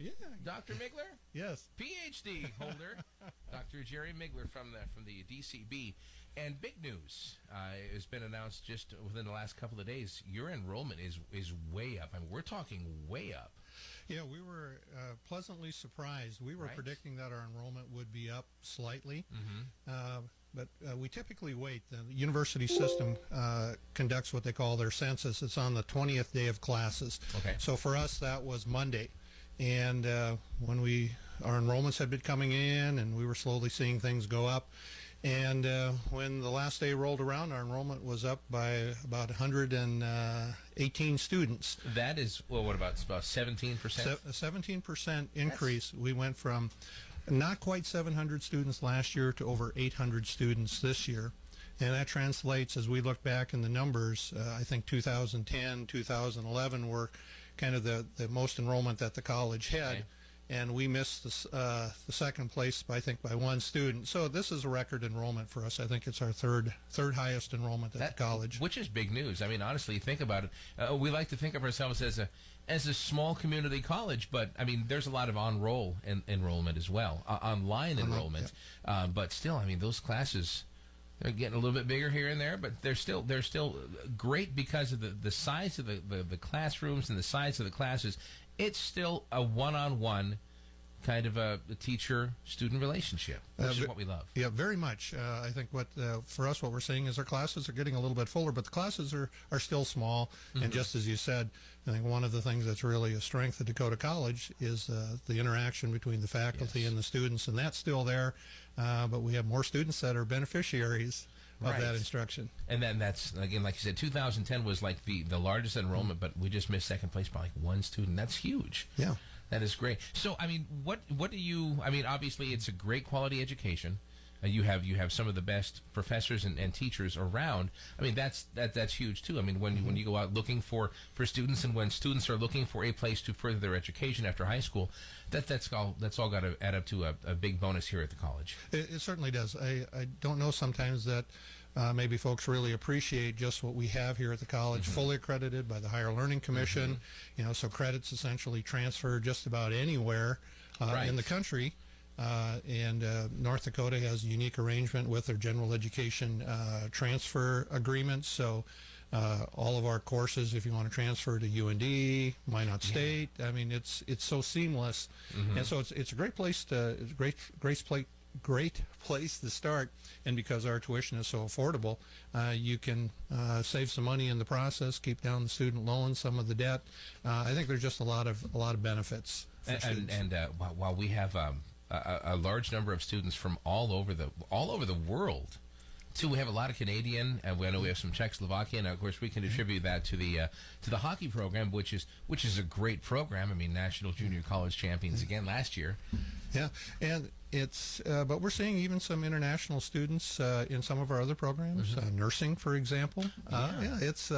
Yeah. Dr. Migler? Yes. PhD holder, Dr. Jerry Migler from the DCB. And big news has been announced just within the last couple of days. Your enrollment is way up. I mean, we're talking way up. Yeah, we were pleasantly surprised. We were predicting that our enrollment would be up slightly. But we typically wait. The university system conducts what they call their census. It's on the 20th day of classes. Okay. So for us, that was Monday. And when our enrollments had been coming in, and we were slowly seeing things go up. And when the last day rolled around, our enrollment was up by about 118 students. That is, well, what about 17%? A 17% increase. We went from not quite 700 students last year to over 800 students this year. And that translates, as we look back in the numbers, I think 2010, 2011 were kind of the most enrollment that the college had. Okay. And we missed the second place, I think, by one student. So this is a record enrollment for us. I think it's our third highest enrollment at the college. Which is big news. I mean, honestly, think about it. We like to think of ourselves as a small community college, but, I mean, there's a lot of on-roll enrollment as well, online enrollment. Yeah. But still, I mean, those classes, they're getting a little bit bigger here and there, but they're still great because of the size of the classrooms and the size of the classes. It's still a one-on-one kind of a teacher-student relationship, which is what we love. Yeah, very much. I think for us, what we're seeing is our classes are getting a little bit fuller, but the classes are still small. And just as you said, I think one of the things that's really a strength of Dakota College is the interaction between the faculty and the students, and that's still there. But we have more students that are beneficiaries of that instruction. And then that's, again, like you said, 2010 was like the largest enrollment, but we just missed second place by like one student. That's huge. Yeah. That is great. So, I mean, what do you, I mean, obviously it's a great quality education. You have some of the best professors and teachers around. I mean, that's huge too. I mean, when you go out looking for students, and when students are looking for a place to further their education after high school, that's all got to add up to a big bonus here at the college. It certainly does. I don't know sometimes that maybe folks really appreciate just what we have here at the college, fully accredited by the Higher Learning Commission. You know, so credits essentially transfer just about anywhere in the country. And North Dakota has a unique arrangement with their general education transfer agreements. So all of our courses, if you want to transfer to UND, Minot State, I mean, it's so seamless. And so it's a great place great place to start. And because our tuition is so affordable, you can save some money in the process, keep down the student loans, some of the debt. I think there's just a lot of benefits for students. And while we have a large number of students from all over the world, too, we have a lot of Canadian, and I know we have some Czechoslovakian. And of course, we can attribute that to the hockey program, which is a great program. I mean, national junior college champions again last year. Yeah, and it's but we're seeing even some international students in some of our other programs, nursing, for example. It's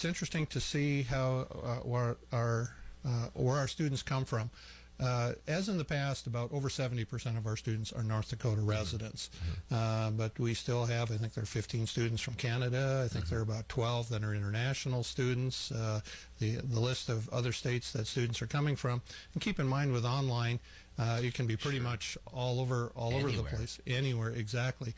interesting to see how where our students come from. As in the past, about over 70% of our students are North Dakota residents. But we still have, I think there are 15 students from Canada. I think there are about 12 that are international students. The list of other states that students are coming from. And keep in mind, with online, you can be pretty much all over the place. Anywhere, exactly.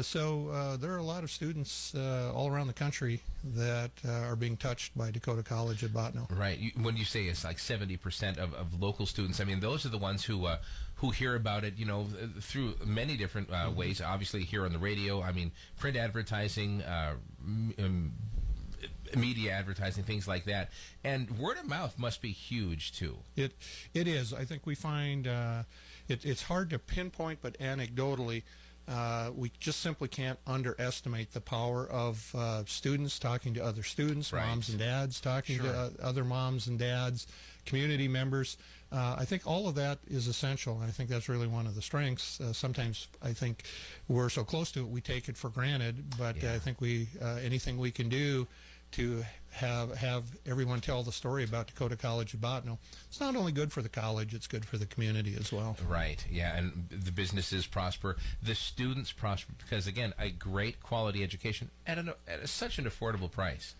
So there are a lot of students all around the country that are being touched by Dakota College at Bottineau. Right. When you say it's like 70% of local students, I mean, those are the ones who hear about it, you know, through many different ways. Obviously, here on the radio, I mean, print advertising, media advertising, things like that. And word of mouth must be huge, too. It is. I think we find it's hard to pinpoint, but anecdotally, we just simply can't underestimate the power of students talking to other students, moms and dads talking to other moms and dads, community members. I think all of that is essential, and I think that's really one of the strengths. Sometimes I think we're so close to it, we take it for granted, but I think anything we can do to have everyone tell the story about Dakota College at Bottineau, it's not only good for the college, it's good for the community as well. Right, yeah, and the businesses prosper, the students prosper, because, again, a great quality education at such an affordable price,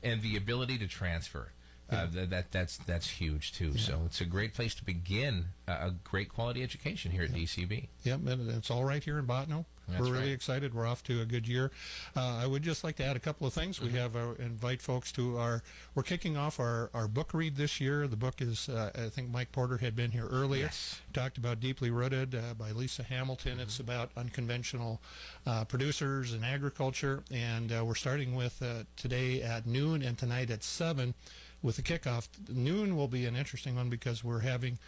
and the ability to transfer. That's huge too. Yeah. So it's a great place to begin a great quality education here at DCB. Yep, and it's all right here in Bottineau. That's We're really right. excited. We're off to a good year. I would just like to add a couple of things. We have invite folks to we're kicking off our book read this year. The book is, I think Mike Porter had been here earlier. Yes. Talked about Deeply Rooted by Lisa Hamilton. It's about unconventional producers and agriculture. And we're starting with today at noon and tonight at 7 with the kickoff. Noon will be an interesting one because we're having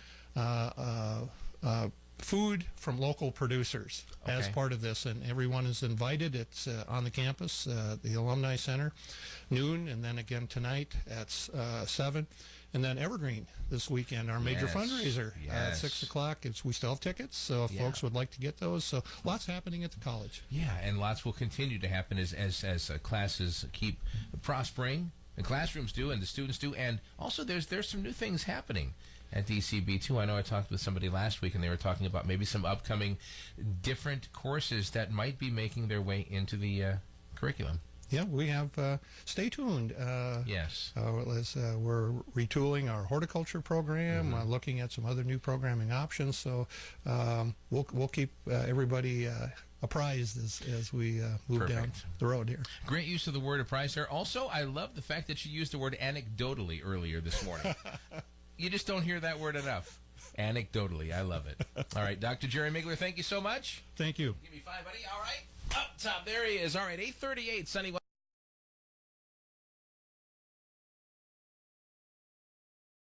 food from local producers as Okay. part of this, and everyone is invited. It's on the campus, the Alumni Center, noon, and then again tonight at 7, and then Evergreen this weekend, our major Yes. fundraiser at Yes. 6 o'clock. We still have tickets, so if Yeah. folks would like to get those. So lots happening at the college. Yeah, and lots will continue to happen as classes keep prospering. The classrooms do, and the students do, and also there's some new things happening at DCB too. I know I talked with somebody last week, and they were talking about maybe some upcoming different courses that might be making their way into the curriculum. Yeah, we have. Stay tuned. Yes. We're retooling our horticulture program, looking at some other new programming options. So we'll keep everybody apprised as we move down Perfect. the road here. Great use of the word apprised there. Also, I love the fact that you used the word anecdotally earlier this morning. You just don't hear that word enough. Anecdotally. I love it. All right, Dr. Jerry Migler, thank you so much. Thank you. Give me 5, buddy. All right. Up top. There he is. All right, 8:38, Sunny.